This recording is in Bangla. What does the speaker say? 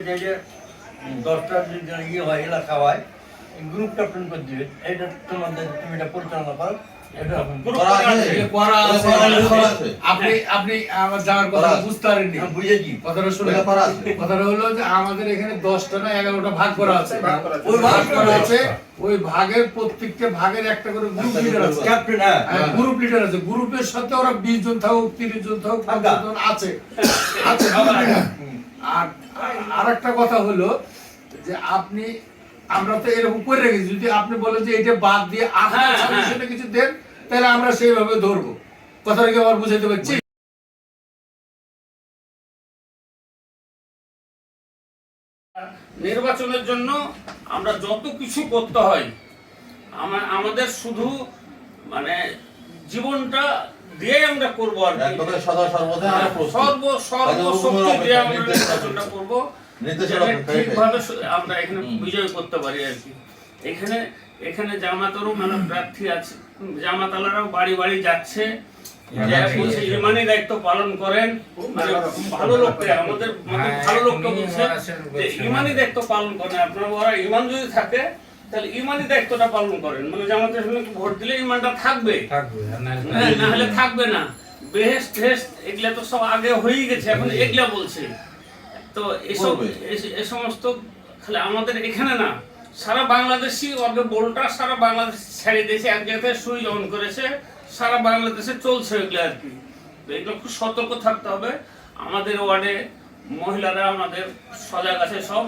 10টা ইয়ে হয় এলাকা হয় গ্রুপ ক্যাপ্টেন করে দিবে এটা তোমাদের তুমি এটা পরিচালনা করো আমাদের এখানে 10টা না 11টা ভাগ করা আছে। ওই ভাগের প্রত্যেকটা ভাগের একটা করে গ্রুপ লিডার আছে, গ্রুপ লিডার আছে। গ্রুপের সাথে ওরা 20 জন থাকুক 30 জন থাকুক 50 জন আছে। আর একটা কথা হলো যে আমরা তো এরকম করে রেখেছি, যদি আপনি বলেন যে এটা বাদ দিয়ে আপনার কিছু দেন তাহলে আমরা সেইভাবে ধরবো। কথাটা কি আবার বুঝাইতে পারছি? নির্বাচনের জন্য আমরা যত কিছু করতে হয় আমাদের শুধু মানে জীবনটা দিয়ে আমরা করবো আর সর্বশক্তি দিয়ে আমরা নির্বাচনটা করবো, ঠিকভাবে আমরা এখানে বিজয় করতে পারি আর কি। এখানে জামাতেরও মানে প্রার্থী আছে, জামাতালারাও বাড়ি বাড়ি যাচ্ছে, ইমানি দায়িত্ব পালন করেন। মানে ভালো লোককে আমাদের ভালো লোককে বলছে যে ইমানি দায়িত্ব পালন করেন আপনারা। ওরা ইমান যদি থাকে তাহলে ইমানি দায়িত্বটা পালন করেন, মানে জামাতের সঙ্গে ভোট দিলে ইমানটা থাকবে, না হলে থাকবে না। বেহেশত টেস্ট এগুলা তো সব আগে হয়ে গেছে, এখন এগুলা বলছে। তো এই সমস্ত খালি আমাদের এখানে না, সারা বাংলাদেশি ওকে বোলটা সারা বাংলাদেশ ছেড়ে দিয়েছে, এক জায়গায় সুই অন করেছে, সারা বাংলাদেশে চলছে এগুলো আর কি। তো এগুলো খুব সতর্ক থাকতে হবে। আমাদের ওয়ার্ডে মহিলারা আমাদের সজাগ আছে সব।